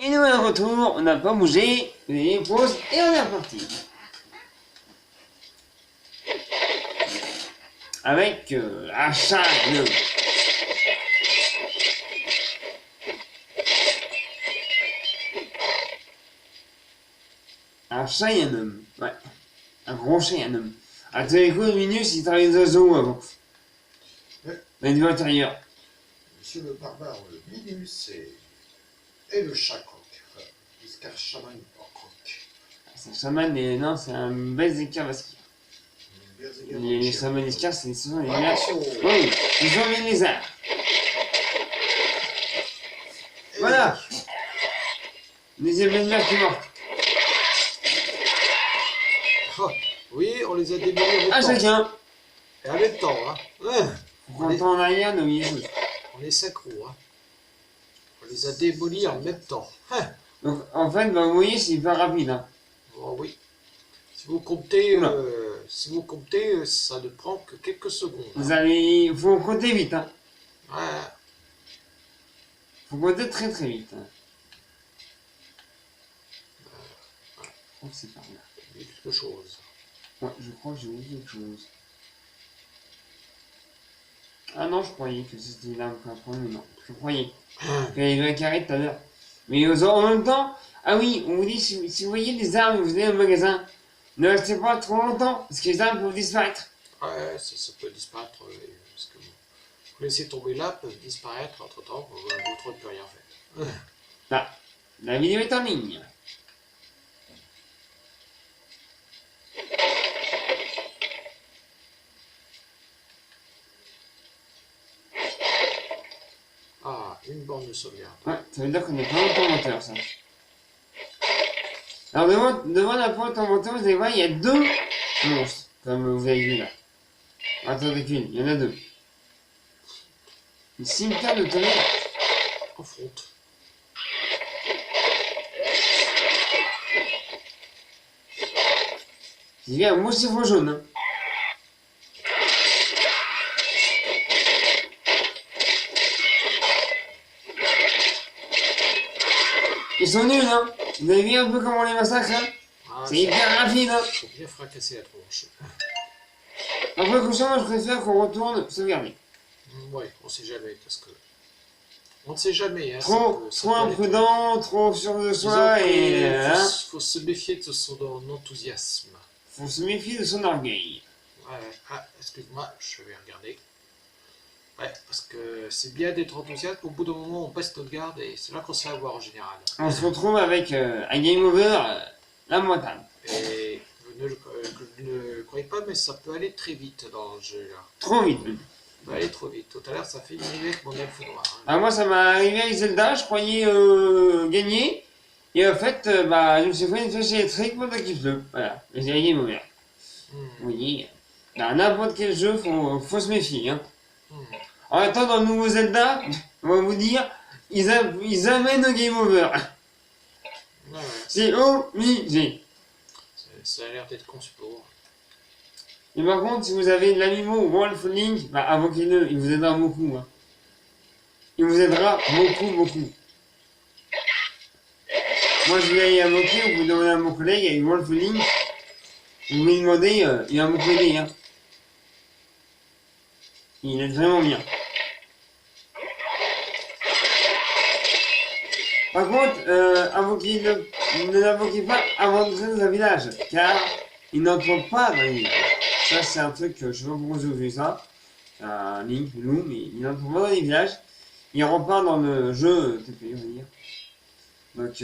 Et nous, à retour, on n'a pas bougé, on a mis une pause et on est reparti. Avec achat de... Un Cheyenne, ouais. Un gros Cheyenne. À tous les coups de Minus, il travaillait des oiseaux avant. Ouais. Dans les intérieurs. Monsieur le barbare, le Minus et le Chacoc. Iscar Chaman Orcroc. C'est un chaman, et non, c'est un Bezekar Vaskir. Les chamans Iskar, c'est souvent les lézards. Oui, ils sont les lézards. Voilà. Les événements qui mortent. Oh, oui, on les a démolis en même Ah, temps. chacun. Et en même temps, hein. Ouais. Quand on est en arrière, nous, il joue. On est synchro, hein. On les a démolis en même temps. Hein. Donc, en fait, bah, vous voyez, c'est hyper rapide. Hein. Oh, oui. Si vous comptez, Oula. Ça ne prend que quelques secondes. Vous allez... Il faut compter vite. Hein. Ouais. Faut compter très très vite. Hein. Je crois que c'est par là. Il y a quelque chose. Ouais, je crois que j'ai oublié quelque chose. Ah non, je croyais que c'était là qu'on apprend, mais non. Je croyais qu'il y avait un carré tout à l'heure. Mais en même temps, ah oui, on vous dit, si vous voyez des armes et vous allez au magasin, ne restez pas trop longtemps, parce que les armes peuvent disparaître. Ouais, ça peut disparaître. Parce que vous laissez tomber là, peuvent disparaître entre temps, vous ne trouvez plus rien faire. Là, la vidéo est en ligne. Ah, une borne de sauvegarde. Ouais, ça veut dire qu'on est pas longtemps en moteur, ça. Alors, devant la porte en moteur, vous allez voir, il y a deux monstres, comme vous avez vu là. Attendez qu'une, il y en a deux. Une cimetière de tonnerre. En fronte. J'ai vu un monstre jaune. Hein. Ils sont nuls, hein. Vous avez vu un peu comment on les massacre, hein. Ah, C'est hyper rapide, hein. faut bien fracasser la tronche. Après, moi, je préfère qu'on retourne sauvegarder. Ouais, on sait jamais, parce que... On ne sait jamais, hein. Trop aller imprudent, trop sûr de soi, Disons et... que hein, faut se méfier de son enthousiasme. faut se méfier de son orgueil. Ouais, ah, excuse-moi, je vais regarder. Ouais, parce que c'est bien d'être enthousiaste, au bout d'un moment on passe notre garde et c'est là qu'on sait avoir en général. On se retrouve avec un game over lamentable. Et vous ne le croyez pas, mais ça peut aller très vite dans le jeu là. Trop vite. Ça peut aller trop vite. Tout à l'heure ça fait une avec mon elfe noir. Hein. Ah, moi, ça m'est arrivé avec Zelda, je croyais gagner. Et en fait, je me suis fait une flèche électrique pendant qu'il pleut. Voilà, et j'ai game over. Vous voyez, dans n'importe quel jeu, faut se méfier. Hein. En même temps, dans le nouveau Zelda, on va vous dire, ils amènent au game over. Ouais, ouais. C'est obligé. Ça a l'air d'être conçu pour. Et par contre, si vous avez de l'amiibo ou Wolf Link, invoquez-le, il vous aidera beaucoup. Hein. Il vous aidera beaucoup. Moi, je vais invoquer, vous demandez à mon collègue avec Wolf Link, vous lui demandez, il va beaucoup aider. Hein. Il est vraiment bien. Par contre, ne l'invoquez pas avant d'entrer dans un village, car il n'entre pas dans les villages. Ça, c'est un truc, je sais pas pourquoi vous avez fait ça. C'est un Link, nous, mais il n'entre pas dans les villages. Il repart dans le jeu TP, on va dire. Donc,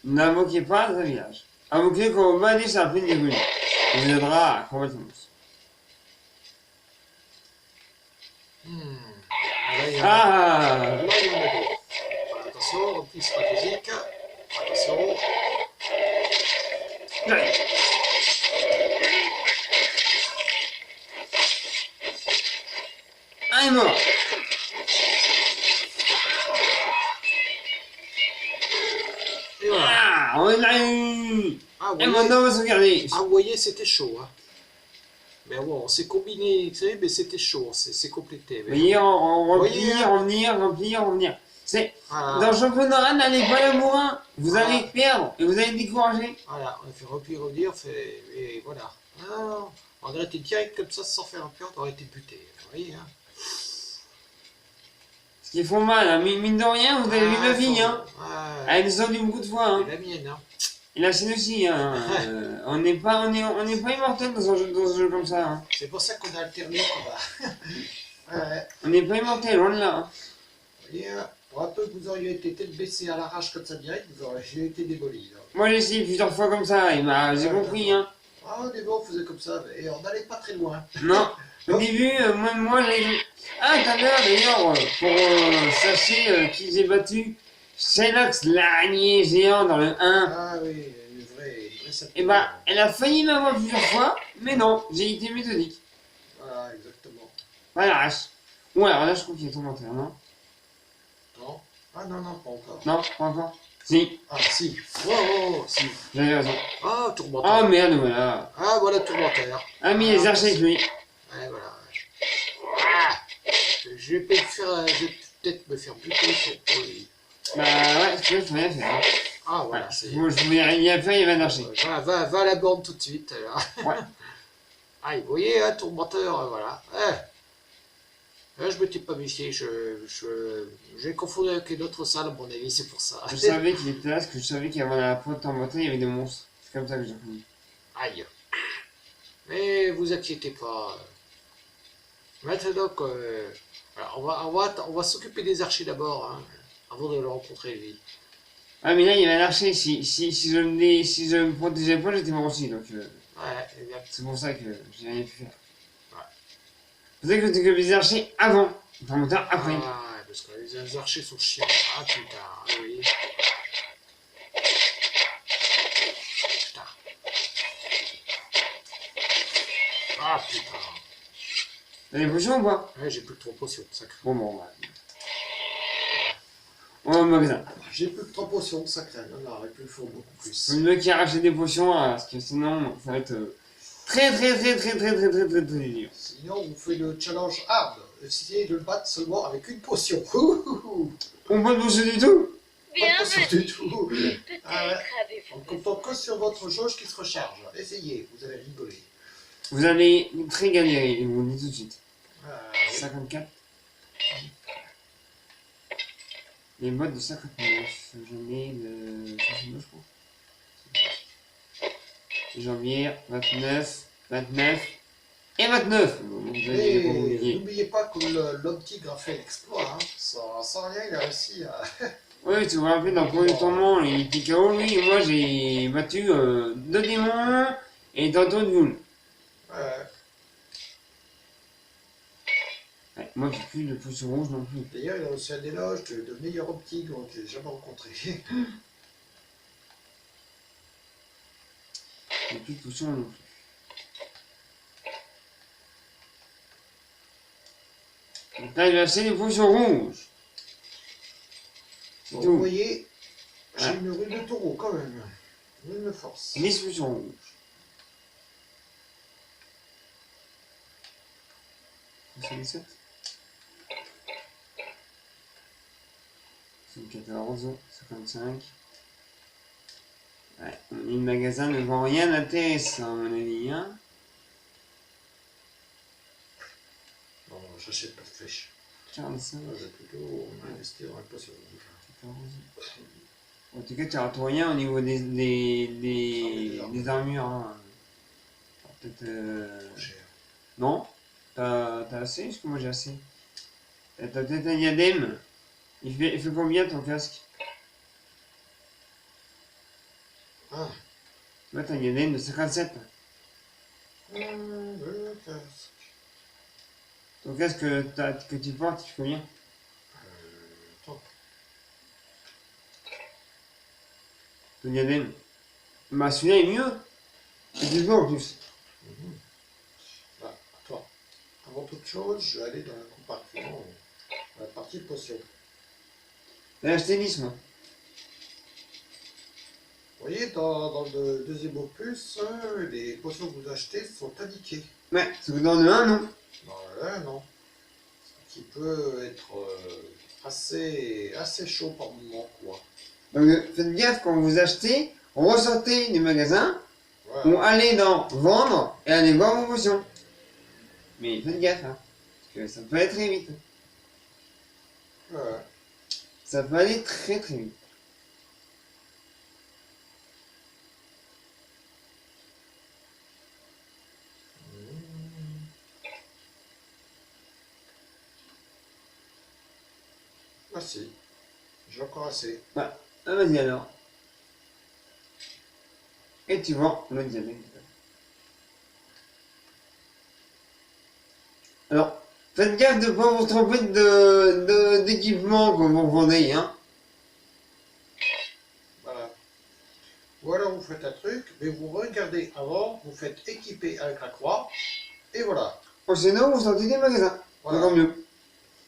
n'invoquez pas dans un village. Invoquez quand vous va aller sur la plaine des ruines. Il vous aidera à combattre le monstre. Là, il y en a Ah! deux. Attention, repli stratégique. Attention. Ouais. Un est mort. Et voilà. Ah, on l'a eu. Ah, Et maintenant, on va sauvegarder. vous voyez, c'était chaud. Hein. Mais bon, on s'est combiné, vous savez, mais c'était chaud, c'est complété. Vous voyez, on voyez, remplir, revenir. C'est Voilà. dans le championnat, n'allez pas labourin. Vous allez perdre et vous allez décourager. Voilà, on a fait revenir, on fait. Et voilà. Ah, non, on aurait été direct comme ça sans faire un peur, on aurait été buté. Vous voyez, hein. Ce qui font mal, hein. Mine de rien, vous avez vu ma vie, hein. Elle nous a dit beaucoup de fois, hein. C'est la mienne, hein. Et la sienne aussi, hein. On n'est pas immortel dans un jeu comme ça, hein. C'est pour ça qu'on a alterné le combat. Ouais. On n'est pas immortel, loin de là, hein. Vous voyez, hein, pour un peu que vous auriez été tête baissée à l'arrache comme ça direct, vous auriez été démoli. Là. Moi j'ai essayé plusieurs fois comme ça, et bah j'ai compris, hein. Ah, au début on faisait comme ça, et on n'allait pas très loin. Non, au début, moi j'ai... Ah, tout à l'heure d'ailleurs, pour sachez qui j'ai battu, Shylox, l'araignée géant dans le 1. Ah oui, une vraie Et bah, elle a failli m'avoir plusieurs fois, mais non, j'ai été méthodique. Voilà, exactement. Pas la hache. Ouais, alors là je crois qu'il est commentaire, non? Non. Ah non, non, pas encore. Non, pas encore. Si, Ah si. Oh, si. j'avais raison. Ah, tourmenteur. Oh merde, voilà. Ah, voilà, tourmenteur. Ah, mis les archers avec lui. Ouais, voilà. Ah, je vais peut-être me faire buter cette lui. Bah ouais, tu peux rien faire. Hein. Ah, voilà, Ouais, c'est... moi je voulais rien faire, il va marcher. Voilà, va à la borne tout de suite. Là. Ouais. Ah, vous voyez, hein, tourmenteur, voilà. Là, je m'étais pas méfié, j'ai confondu avec une autre salle, à mon avis, c'est pour ça. Je savais qu'il était là, parce que je savais qu'avant la porte en bataille, il y avait des monstres. C'est comme ça que j'ai reconnu. Aïe. Mais vous inquiétez pas. Maintenant que... voilà, on va s'occuper des archers d'abord, hein, avant de le rencontrer, lui. Ah, mais là, il y avait un archer. Si je me protégeais pas, j'étais mort aussi. Donc, Ouais, exact. c'est pour ça que j'ai rien pu faire. Ouais. C'est pour ça que je t'occupais des archers avant. Enfin, mon temps après. Ah, ouais, parce que les archers sont chiants. Ah, putain, ah oui. Putain. Ah, putain. T'as des potions ou pas? Ouais, j'ai plus que 3 potions, sacré. Bon, bah. On va au magasin. J'ai plus que 3 potions, sacré. Non, il plus faut beaucoup plus. Faut mieux qu'il racheter des potions, hein, parce que sinon, ça va être très dur. Sinon, on fait le challenge hard. Essayez de le battre seulement avec une potion. On peut potion du tout? Pas de potion du tout. Peut-être Ah ouais. avez-vous En comptant que sur votre jauge qui se recharge. Essayez, vous allez rigoler. Vous allez très galérer, je vous le dis tout de suite. Ah, 54. Les modes de 59. J'en ai de 69, je crois. Janvier, 29, 29 et 29. Bon, donc, vous allez et pas oublier. n'oubliez pas que l'homme tigre a fait l'exploit. Hein. Sans rien, il a réussi à... Oui, tu vous rappelles, dans le premier tournement, il était KO, lui, et moi j'ai battu 2 démons et tantôt une boule. Ouais, moi j'ai plus de potion rouge non plus. D'ailleurs, il a reçu un éloge de meilleur homme tigre que j'ai jamais rencontré. J'ai plus de potion non plus. Donc là, il va acheter des potions rouges. C'est Bon, tout. vous voyez, j'ai Ouais. une rue de taureau quand même. Une me force. 10 potions rouges. 77. 14, 55. Ouais, le magasin ne vend rien d'intéressant, à mon avis, hein. Non, j'achète pas de flèches. 45, Moi, j'ai plutôt investir dans la potion rouge. 14. En tout cas, tu n'auras tout rien au niveau des armures, hein. Alors, peut-être... Trop cher. Non? T'as assez? Parce que moi j'ai assez. T'as peut-être un diadème? Il fait combien ton casque? Ah. Tu vois, t'as un diadème de 57. Le casque. Ton casque que tu portes, il fait combien? Attends. Ton diadème? Bah celui-là est mieux. C'est du beau en plus. Bah, attends. Avant toute chose, je vais aller dans la compartiment, dans la partie potion. T'as acheté 10 moi. Vous voyez, dans le deuxième opus, les potions que vous achetez sont indiquées. Ouais, c'est que dans le 1 non. Dans le 1, non. Ce qui peut être assez chaud par moment, quoi. Donc faites gaffe quand vous achetez, ressortez du magasin, Ouais. ou allez dans vendre et allez voir vos potions. Mais faites gaffe, hein, parce que ça peut aller très vite. Ouais. Ça peut aller très très vite. Ah si, j'ai encore assez. Ah, vas-y alors. Et tu vends le diamètre. Alors, faites gaffe de ne pas vous tromper d'équipement que vous vendez, hein. Voilà. Ou alors vous faites un truc, mais vous regardez avant, vous faites équiper avec la croix, et voilà. Ou sinon, vous sortez du magasin. Voilà. Encore mieux.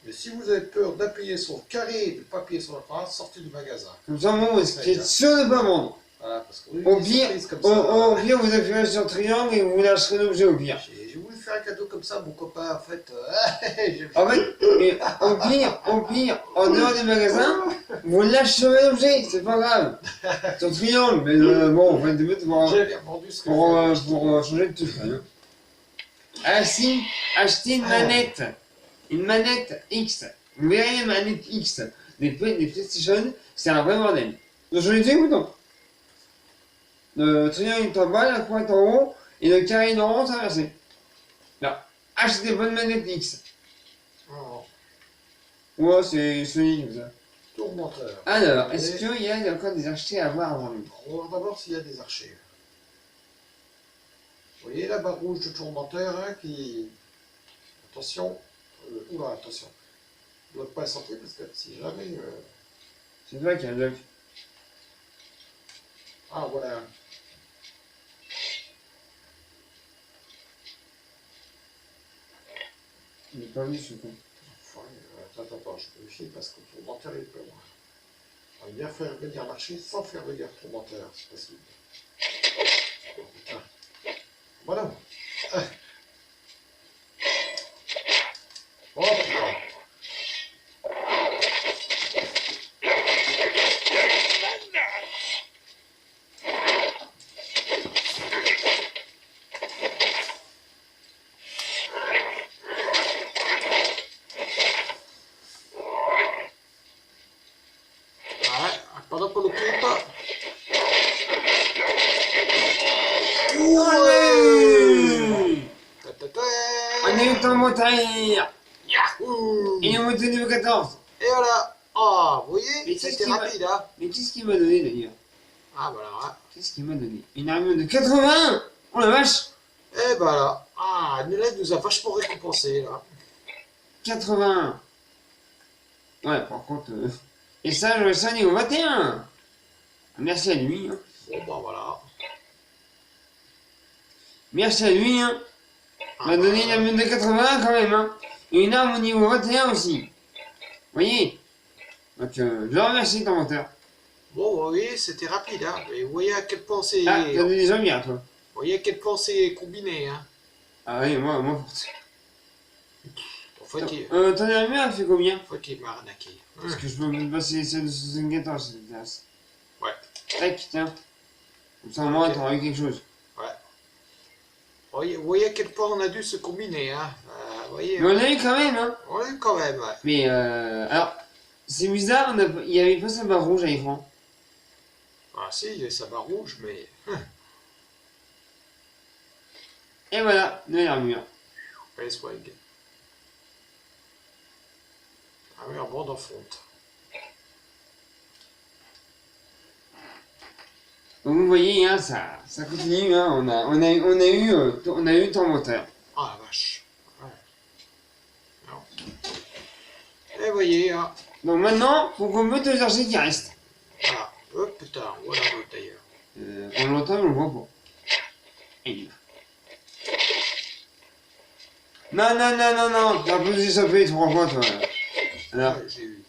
Mais si vous avez peur d'appuyer sur le carré et de ne pas appuyer sur la croix, sortez du magasin. Comme ça, vous êtes sûr de ne pas vendre. Voilà, parce que Au pire, au pire, vous appuyez sur triangle et vous lâcherez l'objet au pire. J'ai voulu faire un cadeau comme ça à mon copain, en fait. En fait, et au pire, en dehors du magasin, vous lâcherez l'objet, c'est pas grave. Sur triangle, mais bon, en fait, de mettre J'avais vendu ce que pour changer de touche. Hein. Ah si, achetez une manette X. Vous verrez les manettes X des PlayStation, c'est un vrai bordel. Donc je l'ai dit ou non? Le triangle est en bas, la croix est en haut, et le carré est en haut, c'est inversé. Là, achetez des bonnes manettes X. Oh, Ouais, c'est solide comme ça. tourmenteur. Alors, est-ce qu'il y a encore des archers à voir avant nous? On va voir d'abord s'il y a des archers. Vous voyez la barre rouge de tourmenteur hein, qui... Attention. Oula, attention. Je ne dois pas la sortir parce que si jamais... C'est vrai qu'il y a un bloc. Ah, voilà. Il n'est pas venu ce coup. Enfin, attends, je vérifie parce que le tourmenteur est pas loin. On va bien faire venir l'archer sans faire venir le tourmenteur, c'est possible. Oh, putain. Voilà. Ah. Oh putain. Pendant qu'on occupe. Ouais. On est eu ton moteur. Yahoo! Il est monté niveau 14. Et voilà. Oh, vous Mais voyez, qu'est-ce c'était qu'il va- rapide, hein? Mais qu'est-ce qu'il m'a donné d'ailleurs? Ah, voilà. Hein. Qu'est-ce qu'il m'a donné? Une armure de 80. Oh la vache. Et bah là. Ah, Nuled nous a vachement récompensé, là. 80. Ouais, par contre... Et ça, j'aurais ça niveau 21. Merci à lui. Hein. Bon, bah voilà. Merci à lui. Hein. Il m'a donné une armure de 80 quand même. Hein. Et une arme au niveau 21 aussi. Vous voyez? Donc, je le remercie, ton moteur. Bon, vous voyez, c'était rapide, hein. Et vous voyez à quel point c'est... Ah, t'as donné des zombies à toi. Vous voyez à quel point c'est combiné, hein. Ah oui, moi. En fait, il... Ton armure, elle fait combien? m'a arnaqué. Parce que je peux même passer celle de 74, ça t'intéresse. Ouais. Tac, tiens. Comme ça, au moins, t'auras eu quelque chose. Vous voyez à quel point on a dû se combiner, hein. Vous voyez, Mais on l'a eu quand même, hein. on l'a eu quand même, ouais. Mais, alors, c'est bizarre, il n'y avait pas sa barre rouge à l'écran. Ah si, il y a sa barre rouge, mais... Et voilà, nouvelle armure. Allez, swag. Ah oui, en bande en fonte. Donc vous voyez, hein, ça continue, hein, on a eu ton moteur. Ah la vache. Ouais. Non. Et vous voyez, hein. Donc maintenant, faut qu'on mette les archers qui restent. Voilà. Oh putain, voilà l'autre d'ailleurs. On l'entend, mais on le voit pas. Et il va. Non, t'as posé ça fait 3 fois, toi. Alors, Ouais, j'ai eu.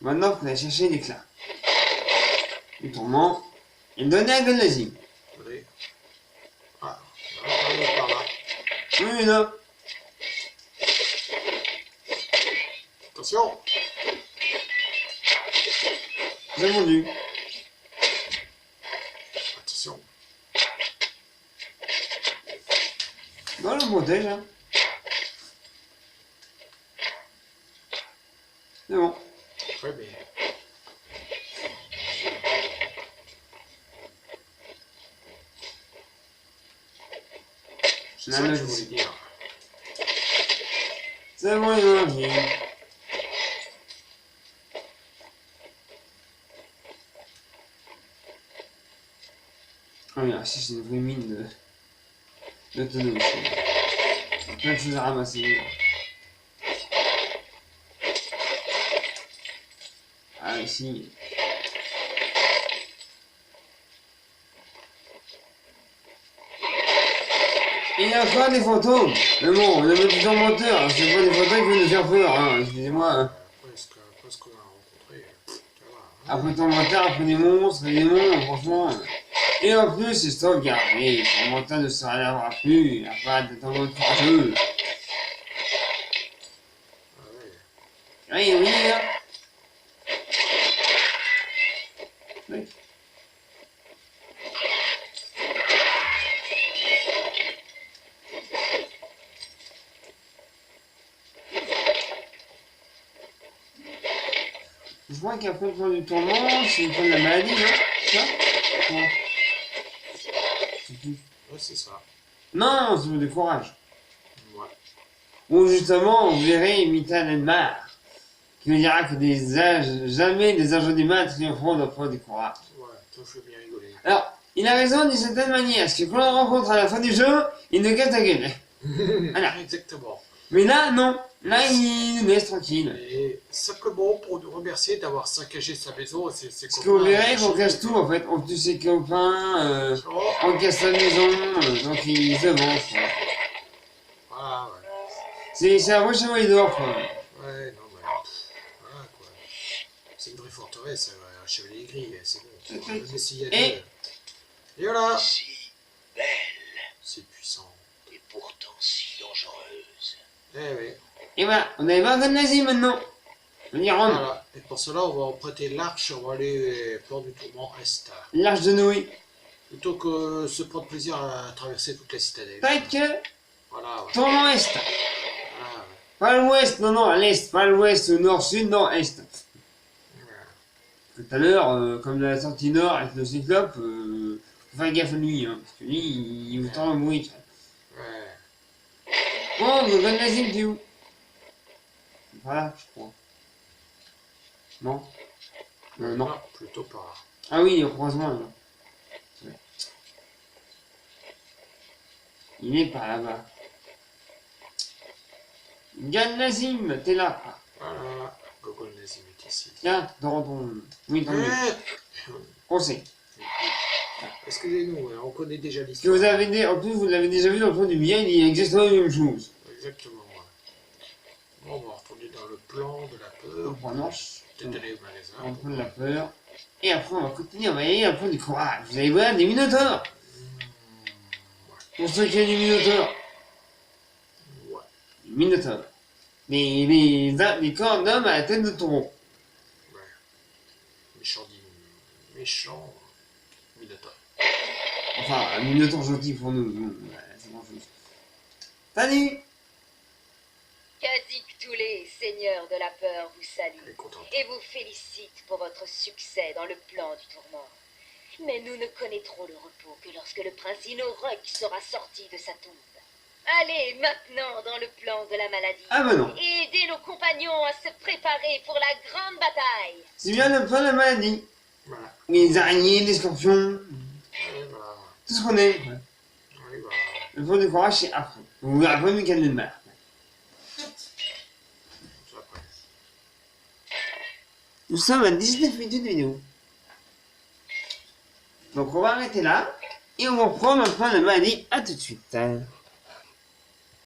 maintenant, il faut aller chercher l'éclat. Le tourment, et le donner à Golnazi. Attendez. Ah, on va par là. Oui, là. Attention. J'ai vendu. Attention. Dans le protège, hein. C'est bon. Très bien. C'est ça que je voulais dire. C'est bon, les origines. Ah oui, si c'est une vraie mine de tonneaux ici. Plein de choses à ramasser. Ah, ici. Il y a encore des fantômes. Mais bon, on a mis plusieurs menteurs. C'est pas des fantômes qui vont nous faire peur, hein. Excusez-moi. Hein. Après ce qu'on a rencontré, ça va. Hein. Après ton menteur, après des monstres, des démons, franchement. Et en plus, c'est sauvegardé. Ton menteur ne sera là plus. Il n'y a pas de temps de jeu. Ah ouais. Oui, oui, hein. Oui. Je crois qu'après le plan du tourment, c'est le plan de la maladie, non? Ça? Non. Je sais plus. Ouais, c'est ça. Non, c'est le décourage. Ouais. Ou justement, vous verrez Mitan Elmar, qui nous dira que jamais des agents du mal triompheront d'un point de courage. Ouais, ça fait bien rigoler. Alors, il a raison d'une certaine manière, parce que quand on le rencontre à la fin du jeu, il nous casse la gueule. Voilà. Exactement. Mais là, non. Là, il nous laisse tranquille. Et simplement pour nous remercier d'avoir saccagé sa maison et ses Parce que vous verrez qu'on casse tout, en fait. On tue ses copains, on casse sa maison, donc il se venge. Quoi. Voilà, ouais. C'est un vrai chevalier d'or, quoi. Ouais, non, mais. Voilà, quoi. C'est une vraie forteresse, un chevalier gris, c'est bon. On va essayer Et voilà. Si belle C'est puissant. et pourtant si dangereuse. Eh oui. Et voilà, on avait pas de nazi maintenant. On y rentre. Voilà. Et pour cela, on va emprunter l'arche, on va aller plan du tourment Est. L'arche de Noé. Plutôt que se prendre plaisir à traverser toute la citadelle. Pas que Voilà, ouais. tournant est. Voilà, ouais. Pas l'ouest, non, non, à l'est. Pas l'ouest, nord, sud, non, est. Tout à l'heure, comme la sortie nord avec le cyclope, faut faire gaffe à lui, hein, parce que lui, il vous tend un bruit. Ouais. Bon, le bon nazi, t'es où? Voilà, je crois. Non? Non. Non, plutôt pas. Ah oui, le croisement, là. Ouais. Il est par là-bas. Gan Nazim, t'es là. Ah, Voilà. Gogol Nazim est ici. tiens, dans ton... Oui, tant mieux. On sait. Excusez-nous, on connaît déjà Parce que l'histoire. vous avez en plus, vous l'avez déjà vu dans le plan du bien, il dit exactement la même chose. Exactement. Ouais. Bon, on va retourner dans le plan de la peur. On prend non. Peut-être aller au magasin. On prend de la peur. Et après, on va continuer, on va y aller, on prend du courage. Vous allez voir des minotaures. Pour ceux qui ont des minotaures. Ouais. Des minotaures. Des corps d'hommes à la tête de taureau. Ouais. Méchant Minotaure. Enfin, un minotaure gentil pour nous. Bon, c'est grand chose. Salut! Quasi que tous les seigneurs de la peur vous Elle est saluent contente. et vous félicitent pour votre succès dans le plan du tourment. Mais nous ne connaîtrons le repos que lorsque le prince Inorok sera sorti de sa tombe. Allez maintenant dans le plan de la maladie Ah bah non. et aidez nos compagnons à se préparer pour la grande bataille. C'est bien le plan de la maladie. Voilà. Les araignées, les scorpions, Et voilà. tout ce qu'on aime. Ouais. Oui, voilà. Le plan du courage, c'est après. Vous verrez pas Michael Delmar. C'est après. Nous sommes à 19 minutes de vidéo. Donc on va arrêter là. Et on va reprendre un plan de maladie. À tout de suite.